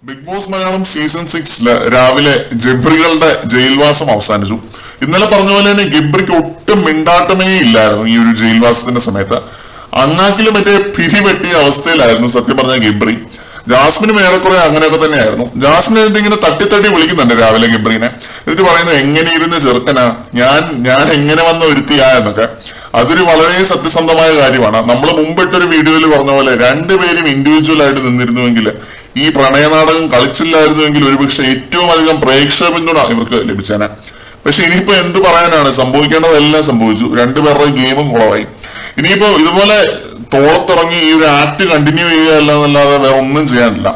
Big boss Malayalam season 6 രാവിലെ ഗബ്രികളുടെ ജയിൽവാസം അവസാനിച്ചു. ഇന്നലെ പറഞ്ഞ പോലെ തന്നെ ഗബ്രിക്ക് ഒട്ടും മിണ്ടാട്ടമേ ഇല്ലായിരുന്നു ഈ ഒരു ജയിൽവാസത്തിന്റെ സമയത്ത്. അണ്ണാക്കില് മറ്റേ പിരിവെട്ടിയ അവസ്ഥയിലായിരുന്നു സത്യം പറഞ്ഞ ഗബ്രി. ജാസ്മിനും ഏറെക്കുറെ അങ്ങനെയൊക്കെ തന്നെയായിരുന്നു. ജാസ്മിൻ എന്തിങ്ങനെ തട്ടി വിളിക്കുന്നുണ്ട് രാവിലെ ഗബ്രീനെ. എന്നിട്ട് പറയുന്നത് എങ്ങനെ ഇരുന്ന് ചെറുക്കനാ, ഞാൻ എങ്ങനെ വന്ന ഒരുത്തിയാ എന്നൊക്കെ. അതൊരു വളരെ സത്യസന്ധമായ കാര്യമാണ്. നമ്മൾ മുമ്പിട്ടൊരു വീഡിയോയിൽ പറഞ്ഞ പോലെ രണ്ടുപേരും ഇൻഡിവിജ്വൽ ആയിട്ട് നിന്നിരുന്നുവെങ്കിൽ, ഈ പ്രണയനാടകം കളിച്ചില്ലായിരുന്നുവെങ്കിൽ ഒരുപക്ഷെ ഏറ്റവും അധികം പ്രേക്ഷക പിന്തുണ ഇവർക്ക് ലഭിച്ചേനെ. പക്ഷെ ഇനിയിപ്പോ എന്ത് പറയാനാണ്, സംഭവിക്കേണ്ടതെല്ലാം സംഭവിച്ചു. രണ്ടുപേരുടെ ഗെയിമും കുളവായി. ഇനിയിപ്പോ ഇതുപോലെ തോളത്തിറങ്ങി ഈ ഒരു ആക്ട് കണ്ടിന്യൂ ചെയ്യുകയല്ലാതെ വേറെ ഒന്നും ചെയ്യാനില്ല.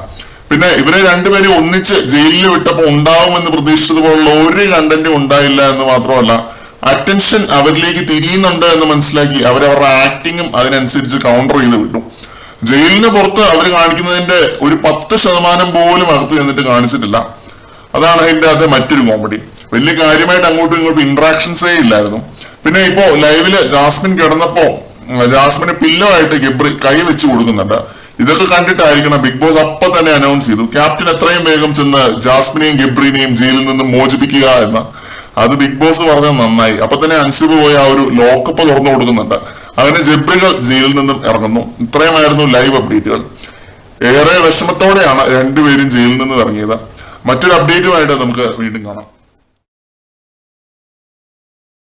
പിന്നെ ഇവരെ രണ്ടുപേരും ഒന്നിച്ച് ജയിലിൽ വിട്ടപ്പോ ഉണ്ടാവുമെന്ന് പ്രതീക്ഷിച്ചതുപോലുള്ള ഒരു കണ്ടന്റും ഉണ്ടായില്ല എന്ന് മാത്രമല്ല, അറ്റൻഷൻ അവരിലേക്ക് തിരിയുന്നുണ്ട് എന്ന് മനസ്സിലാക്കി അവരവരുടെ ആക്ടിങ്ങും അതിനനുസരിച്ച് കൗണ്ടർ ചെയ്ത് വിട്ടു. ജയിലിന് പുറത്ത് അവർ കാണിക്കുന്നതിന്റെ ഒരു 10% പോലും അകത്ത് ചെന്നിട്ട് കാണിച്ചിട്ടില്ല. അതാണ് അതിന്റെ അത് മറ്റൊരു കോമഡി. വലിയ കാര്യമായിട്ട് അങ്ങോട്ടും ഇങ്ങോട്ടും ഇന്ററാക്ഷൻസേ ഇല്ലായിരുന്നു. പിന്നെ ഇപ്പോ ലൈവില് ജാസ്മിൻ കിടന്നപ്പോ ജാസ്മിന് പില്ലോ ആയിട്ട് ഗബ്രി കൈ വെച്ച് കൊടുക്കുന്നുണ്ട്. ഇതൊക്കെ കണ്ടിട്ടായിരിക്കണം ബിഗ് ബോസ് അപ്പൊ തന്നെ അനൗൺസ് ചെയ്തു ക്യാപ്റ്റൻ എത്രയും വേഗം ചെന്ന് ജാസ്മിനെയും ഗബ്രിനെയും ജയിലിൽ നിന്ന് മോചിപ്പിക്കുക എന്ന്. അത് ബിഗ് ബോസ് പറഞ്ഞത് നന്നായി. അപ്പൊ തന്നെ അൻസിബ് പോയി ആ ഒരു ലോക്കപ്പ് തുറന്നു കൊടുക്കുന്നുണ്ട്. അങ്ങനെ ഗബ്രികൾ ജയിലിൽ നിന്നും ഇറങ്ങുന്നു. ഇത്രയുമായിരുന്നു ലൈവ് അപ്ഡേറ്റുകൾ. ഏറെ വിഷമത്തോടെയാണ് രണ്ടുപേരും ജയിലിൽ നിന്ന് ഇറങ്ങിയത്. മറ്റൊരു അപ്ഡേറ്റുമായിട്ട് നമുക്ക് വീണ്ടും കാണാം.